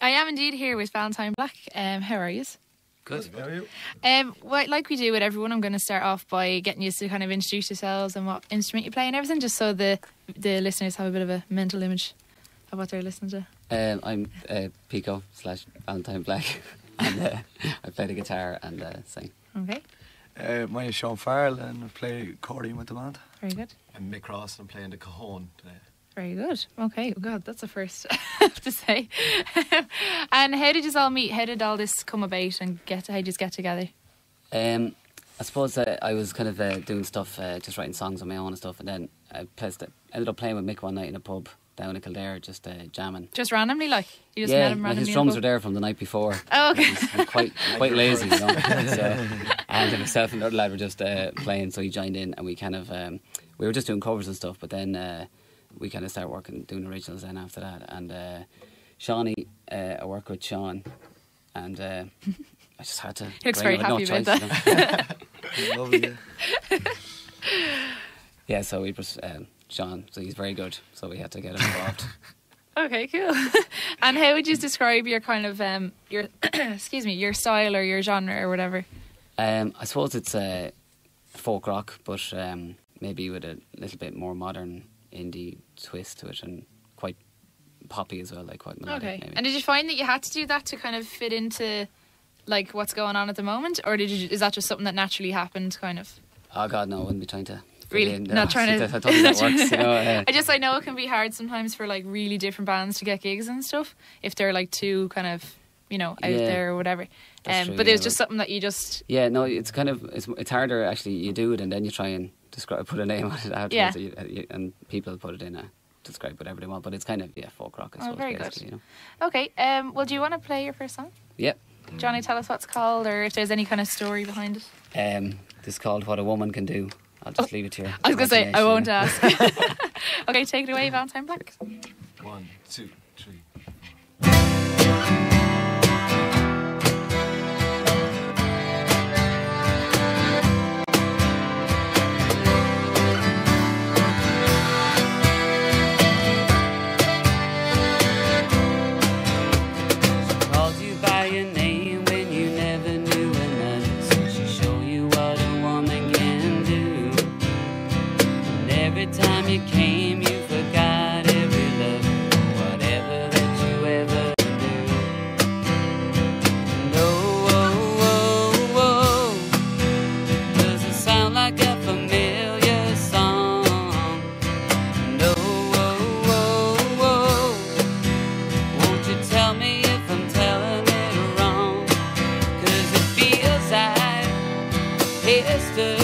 I am indeed here with Valentine Black. How are you? Good. How are you? Well, like we do with everyone, I'm going to start off by getting you to kind of introduce yourselves and what instrument you play and everything, just so the listeners have a bit of a mental image of what they're listening to. I'm Pico / Valentine Black, and I play the guitar and sing. Okay. My name is Sean Farrell and I play accordion with the band. Very good. I'm Mick Ross and I'm playing the cajon today. Very good. Okay. Oh God, that's a first, I have to say. And how did you all meet? How did all this come about and how did you get together? I suppose I was kind of doing stuff, just writing songs on my own and stuff, and then I ended up playing with Mick one night in a pub down in Kildare, just jamming. Just randomly, like? You just met him randomly? His drums were there from the night before. Oh, okay. He's quite lazy, you know. So, and himself and the other lad were just playing, so he joined in, and we kind of, we were just doing covers and stuff, but then we kind of started doing originals then after that. And Shawnee, I work with Sean, and I just had to. He looks very happy about that. Lovely. Yeah, so we just Sean, so he's very good, so we had to get him involved. Okay, cool. And how would you describe your kind of your your style or your genre or whatever? I suppose it's folk rock, but maybe with a little bit more modern indie twist to it, and quite poppy as well, like quite melodic. Okay. Maybe. And did you find that you had to do that to kind of fit into like what's going on at the moment, or is that just something that naturally happened, kind of? Oh God, no! I wouldn't be trying to. Really, not trying to. I don't think that works. You know, I know it can be hard sometimes for like really different bands to get gigs and stuff if they're like too kind of out there or whatever. True, but it was just something that you just. Yeah, no, it's kind of it's harder actually. You do it and then you try and put a name on it afterwards, and people put it in describe whatever they want. But it's kind of folk rock. I suppose, very good. You know? Okay. Well, do you want to play your first song? Yep. Johnny, tell us what's called, or if there's any kind of story behind it. This is called "What a Woman Can Do." I'll just leave it to you. I was going to say, I won't ask. Okay, take it away, Valentine Black. 1, 2, 3. You came, you forgot every love, whatever that you ever do. And does it sound like a familiar song? And won't you tell me if I'm telling it wrong? 'Cause it feels like history.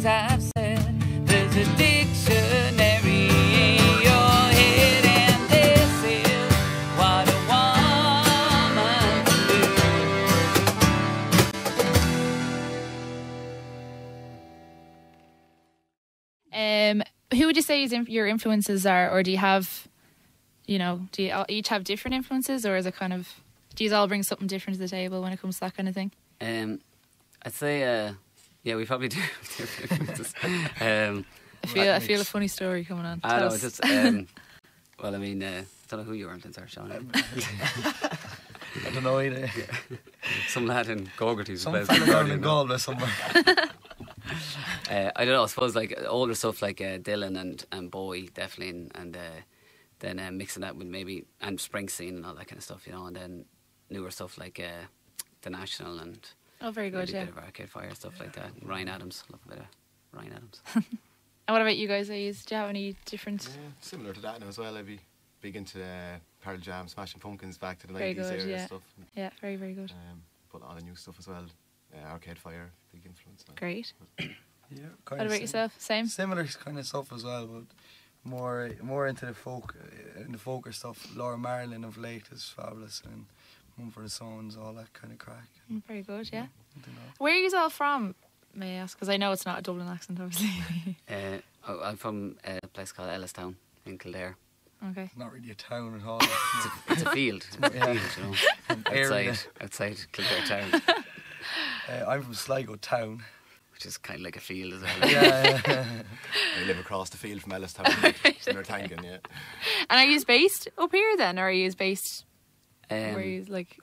I've said. There's a dictionary in your head, and this is what a woman can do. Who would you say your influences are, or do you have, do you all each have different influences, or is it kind of, do you all bring something different to the table when it comes to that kind of thing? I'd say, we probably do have different influences. I feel a funny story coming on. I Tell know, us. just, I don't know who your influences are, Sean. I don't know either. Some lad in Gorgert who's Some about fella down in Galway somewhere. I don't know, I suppose like older stuff like Dylan and Bowie definitely, and then mixing that with maybe, and Springsteen and all that kind of stuff, and then newer stuff like The National and Oh, very good, maybe yeah. a bit of Arcade Fire, stuff like that. And Ryan Adams, love a bit of Ryan Adams. And what about you guys? Do you have any different? Yeah, similar to that now as well. I'd be big into Pearl Jam, Smashing Pumpkins back to the Very 90s good, era yeah. stuff. Yeah, very, very good. But all the new stuff as well. Arcade Fire, big influence. Great. Yeah, What about yourself? Same? Similar kind of stuff as well, but more into the folker stuff. Laura Marlin of late is fabulous, and Mumford and Sons, all that kind of crack. Very good, yeah. I don't know. Where are you all from, may I ask? Because I know it's not a Dublin accent, obviously. I'm from a place called Ellistown in Kildare. Okay. It's not really a town at all. It's a field. It's a Yeah. field, Area. outside Kildare town, I'm from Sligo town. which is kind of like a field as well. Yeah. I live across the field from Ellistown, in Ertangen, yeah. And are you based up here then, or are you based where Um, you like?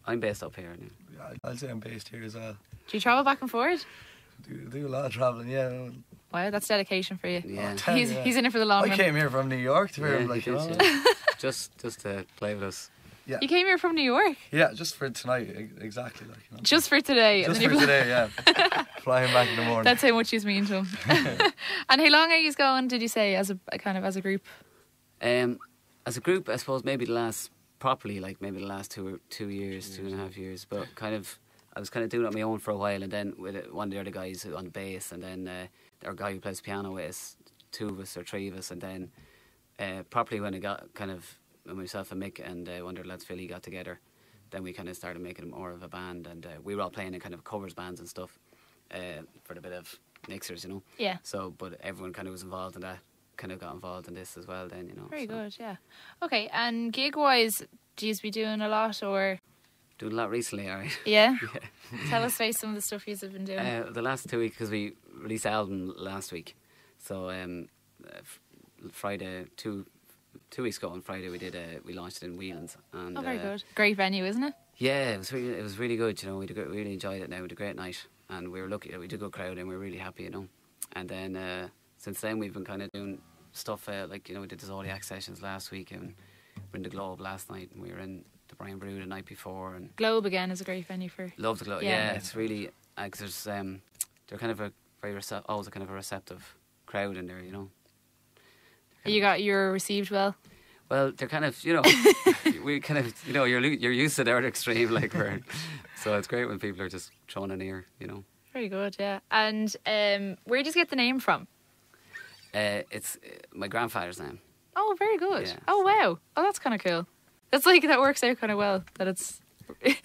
I'm based up here now. I'll say I'm based here as well. Do you travel back and forth? Do a lot of travelling, yeah. Wow, that's dedication for you. Yeah. Yeah. He's in it for the long I run. came here from New York to hear him, like, he you did, know. yeah. just to play with us. Yeah. You came here from New York Yeah, just for tonight, exactly. Like, you know. just for today. Just and then for you- today, yeah. Flying back in the morning. That's how much you mean to him. And how long are you going? Did you say as a group? As a group, I suppose maybe the last 2 years, 2.5 years. But I was kind of doing it on my own for a while, and then with one of the other guys on bass, and then our guy who plays piano with us, 2 of us or 3 of us, and then properly when it got when myself and Mick and one of the lads, Philly, got together, then we kind of started making it more of a band, and we were all playing in kind of covers bands and stuff for the bit of mixers, Yeah. So, but everyone kind of was involved in that, kind of got involved in this as well then, Very so. good, yeah. Okay, and gig-wise, do you be doing a lot, or...? Doing a lot recently, alright. Yeah? Yeah. Tell us about some of the stuff you've been doing. The last 2 weeks, because we released the album last week, so Friday, two weeks ago on Friday, we launched it in Whelan's, and Very good. Great venue, isn't it? yeah, it was really good. We really enjoyed it. Now we had a great night, and we were lucky that we did a good crowd, and we were really happy, And then since then we've been kind of doing stuff we did the Zodiac sessions last week, and we were in the Globe last night, and we were in the Brian Brew the night before, and Globe again is a great venue for... love the Globe. Yeah. Yeah, it's really because there's they're kind of a very always a kind of a receptive crowd in there, You're received well. Well, they're kind of, we kind of, you're used to their extreme, so it's great when people are just thrown in here, Very good, yeah. And where did you get the name from? It's my grandfather's name. Oh, very good. Yeah, Oh, wow. Oh, that's kind of cool. That's that works out kind of well, that it's...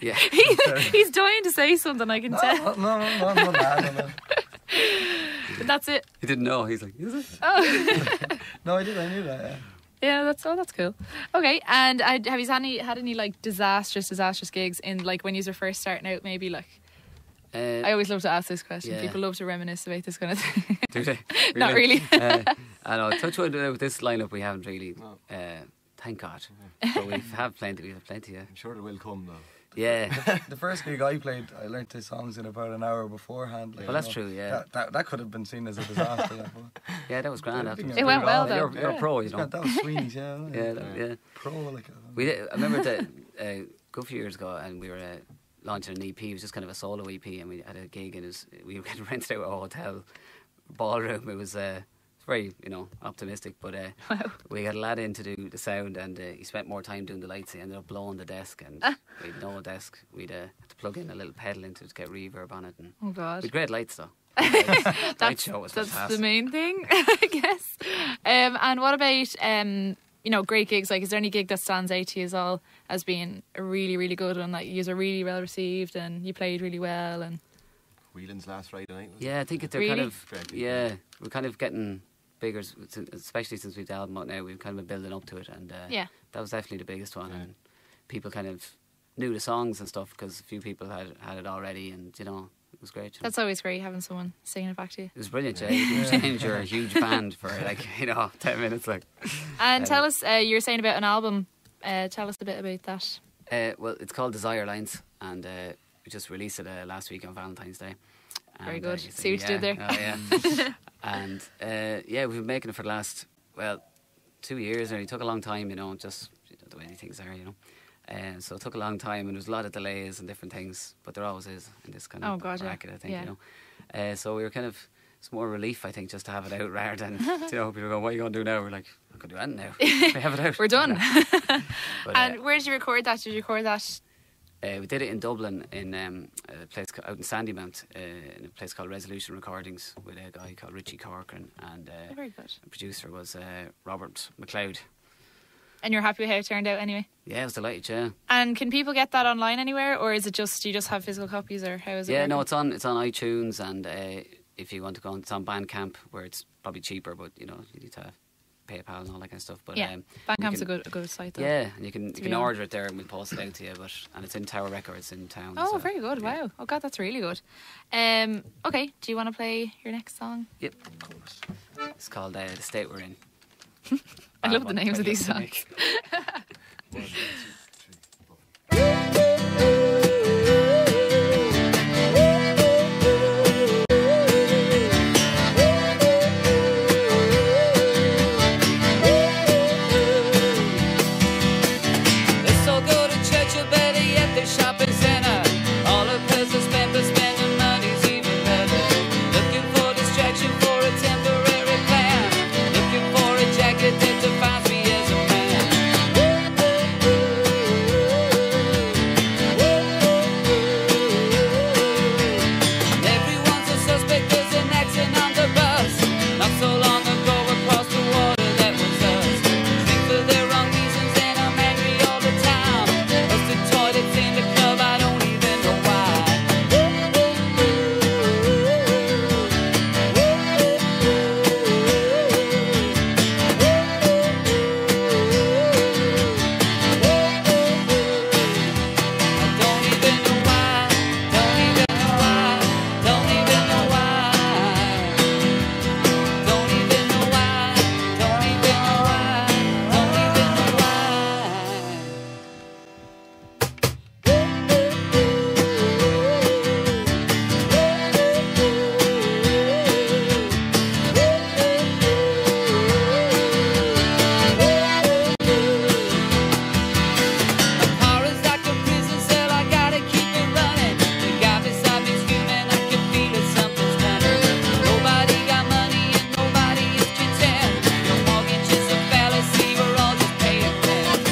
Yeah. He's dying to say something, I can tell. No. But that's it. He didn't know. He's like, is it? Oh. No, I knew that, yeah. Yeah, that's cool. Okay, and have you had any disastrous gigs in when you were first starting out? Maybe I always love to ask this question. Yeah. People love to reminisce about this kind of thing. Do they? Not really. I know. Touch wood, with this lineup, we haven't really. No. Thank God. But we have plenty. Yeah. I'm sure there will come, though. Yeah. The first gig I played, I learnt the songs in about an hour beforehand. Well, that's true, yeah. That could have been seen as a disaster. Yeah, that was grand. I After. think It went well, though. You're a pro, That was Sweeney's, yeah. Yeah. Pro, We did, I remember that a good few years ago, and we were launching an EP. It was just kind of a solo EP, and we had a gig, and we kind of rented out a hotel ballroom. It was very, optimistic, but Wow. we had a lad in to do the sound, and he spent more time doing the lights. He ended up blowing the desk, and we had no desk. We'd had to plug in a little pedal into it to get reverb on it, and Oh, God. we had great lights though. Night show was That's fantastic. the main thing, I guess. And what about great gigs? Like, is there any gig that stands out to you as all as being a really, really good one? Like, you are really well received and you played really well. And Whelan's last Friday night. Yeah, I think they're Really? kind of we're kind of getting bigger, especially since we've the album out now. We've kind of been building up to it, and yeah, that was definitely the biggest one. And people kind of knew the songs and stuff because a few people had it already, and it was great. that's always great having someone singing it back to you. It was brilliant. Yeah, you can change your huge band for 10 minutes. And tell us, you were saying about an album. Tell us a bit about that. Well, it's called Desire Lines, and we just released it last week on Valentine's Day. Very And, good. See what you did there. Oh, yeah. And we've been making it for the last 2 years. And it took a long time, just the way things are, so it took a long time, and there was a lot of delays and different things, but there always is in this kind of bracket, I think, so we were kind of, it's more relief, I think, just to have it out rather than, people go, what are you going to do now? We're like, I could do anything now. We have it out. We're done. But, And where did you record that? Did you record that? we did it in Dublin in a place out in Sandymount, in a place called Resolution Recordings with a guy called Richie Corcoran, and Very good. the producer was Robert McLeod. And you're happy with how it turned out anyway? Yeah, I was delighted, yeah. And can people get that online anywhere, or is it just you just have physical copies, or how is it? Yeah, working? no, it's on iTunes, and if you want to go, it's on Bandcamp, where it's probably cheaper, but you need to PayPal and all that kind of stuff. But yeah, Bandcamp's a good site though. Yeah, and you can be order it there, and we'll post it out to you. And it's in Tower Records in town. Oh, so, very good! yeah. Wow. Oh God, that's really good. Okay, do you want to play your next song? Yep. It's called The State We're In. I love the names of these songs. 1, 2, 3, 4. Let's all go to church, or better yet, the shopping centre. All of us are spent, but spending money's even better. Looking for distraction, for a temporary plan. Looking for a jacket that defines me as a man. Everyone's a suspect, there's an accident on the bus. Not so long ago, across the water, that was us. Drink for their wrong reasons, and I'm angry all the time. Bust the toilets in the club, I don't even know why. I don't even know why, don't even know why, don't even know why. Don't even know why, don't even know why, don't even know My car is like a prison cell, I gotta keep it running. The guy beside me's fuming, I can feel it, something's coming. Nobody got money and nobody is content. Your mortgage is a fallacy, we're all just paying rent.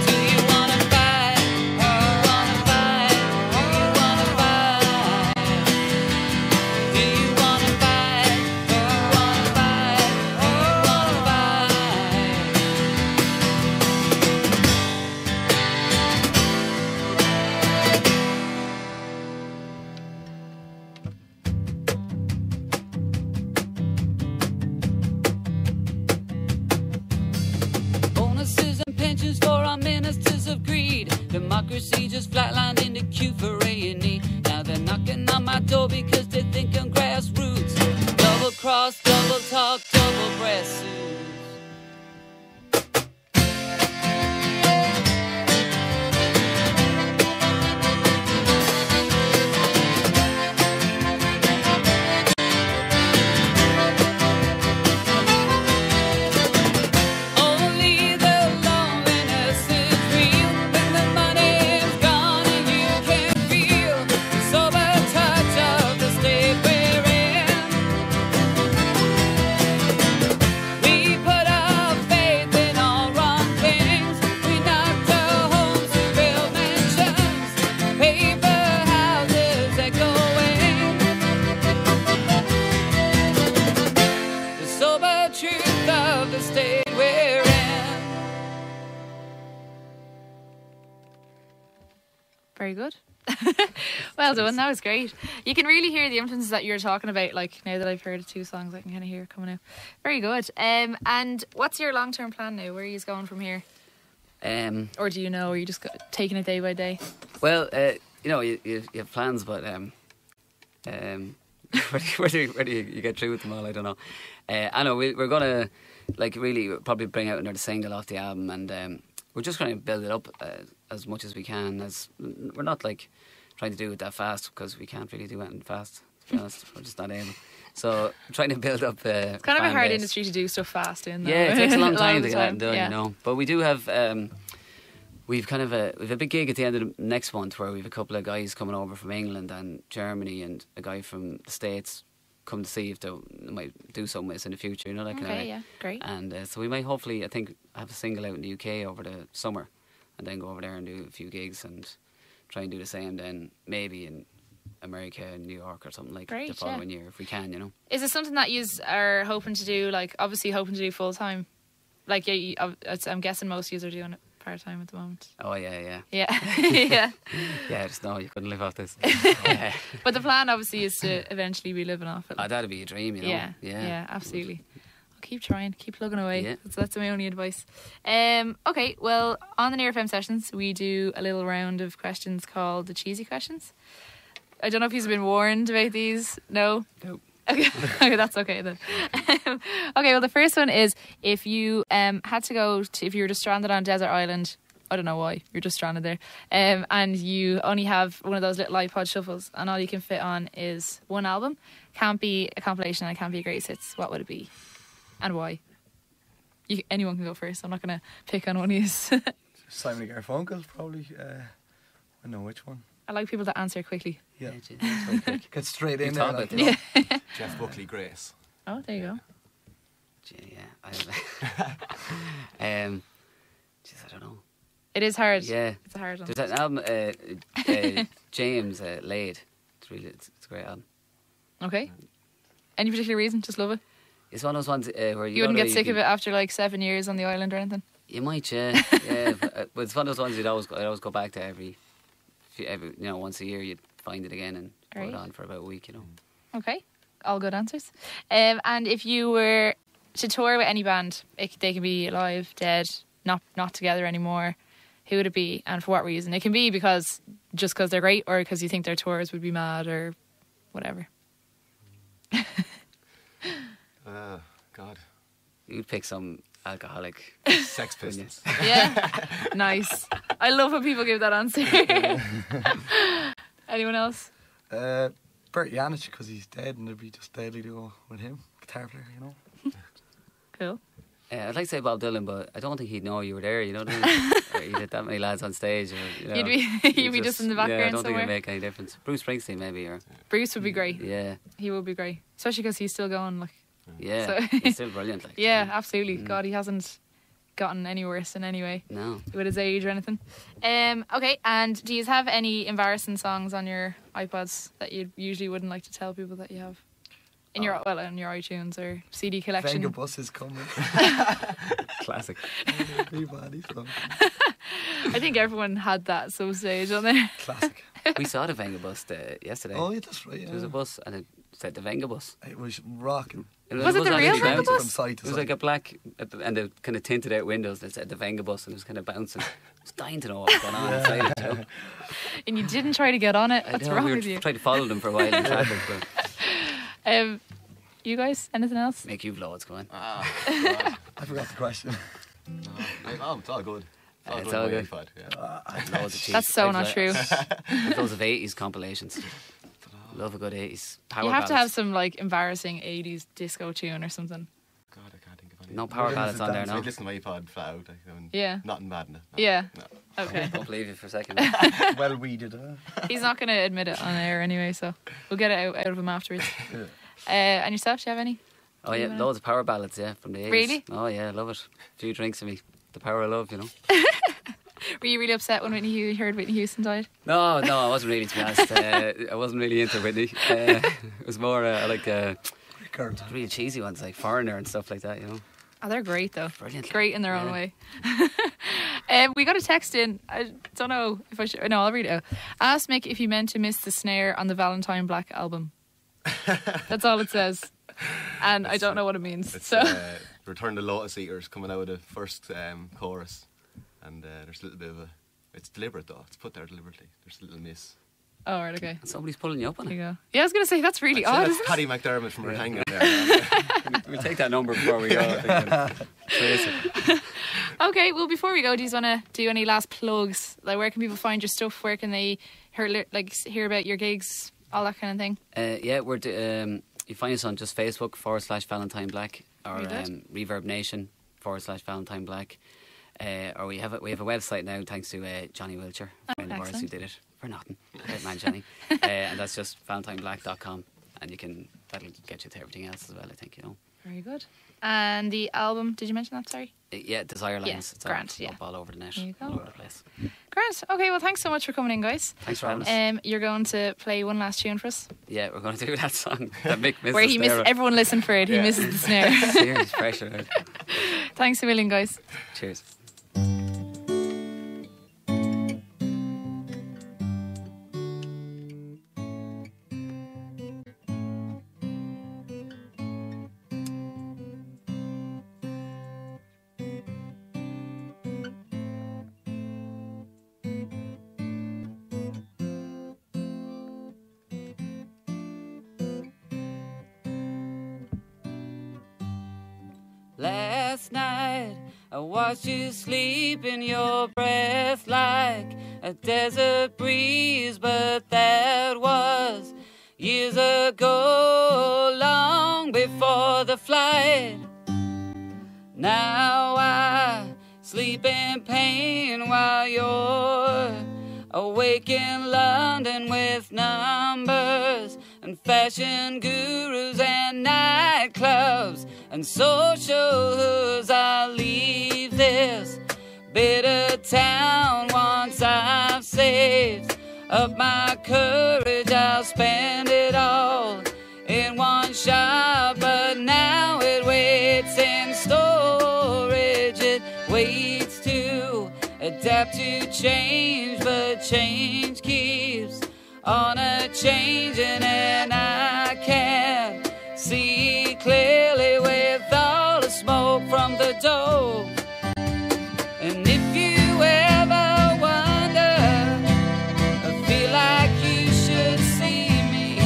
Do you wanna fight? Do you wanna fight? Do you wanna fight? Do you wanna fight? Do you wanna fight? Do you wanna fight? Bonuses and pensions for our ministers of greed. Democracy just flatlined in the queue for A&E. Now they're knocking on my door because they think I'm grassroots. Double cross, double talk, double breast suits. Only the loneliness is real when the money is gone and you can feel the sober touch of the state we're the state we're in. Very good. Well done, that was great. You can really hear the influences that you're talking about, like now that I've heard 2 songs I can kind of hear coming out. Very good. And what's your long-term plan now? Where are you going from here? Or do you know, or are you just taking it day by day? Well, you have plans, but whether you get through with them all, I don't know. I know we're going to really probably bring out another single off the album, and we're just going to build it up as much as we can. As we're not trying to do it that fast, because we can't really do anything fast, to be honest. We're just not able. So I'm trying to build up it's kind of a hard industry to do stuff fast in, though. Yeah, it takes a long time to get out and do it, you know. But we do have we've a big gig at the end of the next month where we have a couple of guys coming over from England and Germany, and a guy from the States come to see if they might do something with us in the future, you know, that kind of way. Yeah, great. And so we might hopefully, I think, have a single out in the UK over the summer, and then go over there and do a few gigs and try and do the same then maybe in America and New York or something the following year, if we can, you know. Is it something that you are hoping to do, obviously hoping to do full time? I'm guessing most of you are doing it part time at the moment. Oh yeah. Yeah. Yeah, just no, you couldn't live off this. But the plan obviously is to eventually be living off it. That'd be a dream, you know. Yeah, absolutely. I'll keep trying, keep plugging away. Yeah. That's my only advice. Okay, well, on the Near FM sessions we do a little round of questions called the cheesy questions. I don't know if you've been warned about these. No? Nope. Okay, that's okay then. Okay, well, the first one is, if you had to go to, if you were just stranded on a desert island, I don't know why, you're just stranded there, and you only have one of those little iPod shuffles, and all you can fit on is one album, can't be a compilation and it can't be a greatest hits, what would it be and why? Anyone can go first. I'm not going to pick on one of you. Simon and Garfunkel, probably. I know which one. I like people that answer quickly. Yeah. Quick. Get straight in thought there. about this. Yeah. Jeff Buckley, Grace. Oh, there you go. I don't know. It is hard. Yeah. It's a hard one. There's an album, James Laid. It's a great album. Okay. Any particular reason? Just love it? It's one of those ones where you wouldn't get sick of it after 7 years on the island or anything? You might, yeah. Yeah, but it's one of those ones I'd always go back to every once a year. You'd find it again and put it on for about a week, you know. Okay, all good answers. And if you were to tour with any band, they can be alive, dead, not together anymore, who would it be and for what reason? It can be because they're great, or because you think their tours would be mad, or whatever. God. You'd pick some alcoholic. Sex Pistols. Yeah, nice. I love when people give that answer. Anyone else? Bert Janich, because he's dead and it'd be just deadly to go with him. Guitar player, you know. Cool. I'd like to say Bob Dylan, but I don't think he'd know you were there, you know what I mean? Or you'd have that many lads on stage. Or, you know, you'd be just in the background Yeah, I don't somewhere. think it'd make any difference. Bruce Springsteen maybe, or... Bruce would be great. Yeah. He would be great. Especially because he's still going, Yeah, So- he's still brilliant. Yeah, absolutely. God, he hasn't gotten any worse in any way No. with his age or anything. Okay, and do you have any embarrassing songs on your iPods that you usually wouldn't like to tell people that you have? In your on your iTunes or CD collection? Venga Bus is coming. Classic. Everybody's coming. I think everyone had that at some stage on there. Classic. We saw the Venga bus yesterday. Oh, yeah, that's right. There was a Yeah. bus and it said the Venga bus. It was rocking. Was it the real actually Venga bouncing. bus? From side to It was side. like a black, and the kind of tinted out windows that said the Venga bus, and it was kind of bouncing. I was dying to know what was going on inside it, you know. And you didn't try to get on it. What's wrong we with you? tried to follow them for a while in traffic, but You guys, anything else? make you loads go on. God. I forgot the question. Oh, it's all good. It's all good. iPod, yeah. Loads of cheese. That's so I've, not true. I've loads of 80s compilations. Love a good 80s power You have to ballads. have some embarrassing 80s disco tune or something. God, I can't think of any. No power Rhythms ballads of on there, dance. no. I'd listen to my iPod flat out. Yeah. Nothing bad in it. No. Yeah. No. Okay. Don't believe you for a second. Well weeded. He's not going to admit it on air anyway, so we'll get it out of him afterwards. Yeah. And yourself, do you have any? Oh yeah, loads of power ballads, yeah, from the 80s. Really? Oh yeah, I love it. A few drinks of me. The power of love, you know. Were you really upset when you heard Whitney Houston died? No, I wasn't really, to be honest. I wasn't really into Whitney. It was more like Record. real cheesy ones like Foreigner and stuff like that, you know. Oh, they're great though. Brilliant. Great in their own way. We got a text in. I don't know if I should. No, I'll read it out. Ask Mick if he meant to miss the snare on the Valentine Black album. That's all it says. And I don't know what it means. It's So Return the Lotus Eaters coming out of the first chorus. And there's a little bit of a... It's deliberate though. It's put there deliberately. There's a little miss. oh, right, okay. Somebody's pulling you up on There you it. go. Yeah, I was going to say, that's really odd, That's isn't it? Paddy McDermott from Rotanga there. We'll take that number before we go. Trace it. Okay, well, before we go, do you want to do any last plugs? Like, where can people find your stuff? Where can they hear about your gigs? All that kind of thing. Yeah, you find us on just Facebook /Valentine Black or Very good. Reverb Nation /Valentine Black. Or we have a website now thanks to Johnny Wiltshire, a friend of ours who excellent. did it for nothing. Great man, Johnny. And that's just valentineblack.com, and that'll get you to everything else as well, I think, you know. Very good. And the album, did you mention that? Sorry. Yeah, Desire Lines. Yeah, It's grand, up, yeah. up all over the net, There you go. all over the place. Grant. Okay, well, thanks so much for coming in, guys. Thanks for having us. You're going to play one last tune for us, Yeah, we're going to do that song that Mick missed. where he missed. Everyone listen for it. He Yeah. misses the snare. Serious pressure. Thanks a million, guys. Cheers. Last night I watched you sleep in your breath like a desert breeze, but that was years ago, long before the flight. Now I sleep in pain while you're awake in London with numbers and fashion gurus and nightclubs and social hoods. I'll leave this bitter town once I've saved up my courage. I'll spend it all in one shot, but now it waits in storage. It waits to adapt to change, but change keeps on a changing, and I can't see clearly with all the smoke from the dope. And if you ever wonder, I feel like you should see me,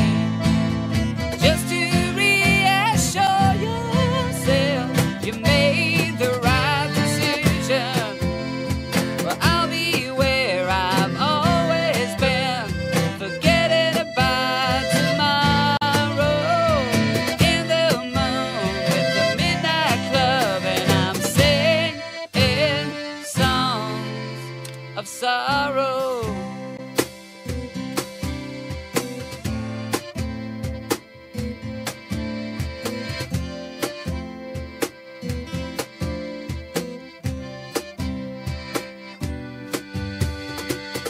just to reassure yourself you made the right decision. Well, I'll be where I've always been, forgetting about tomorrow, in the moon with the midnight club, and I'm singing songs of sorrow.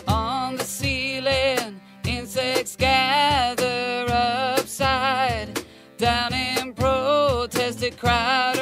On the ceiling, insects gather upside down in protest. A crowd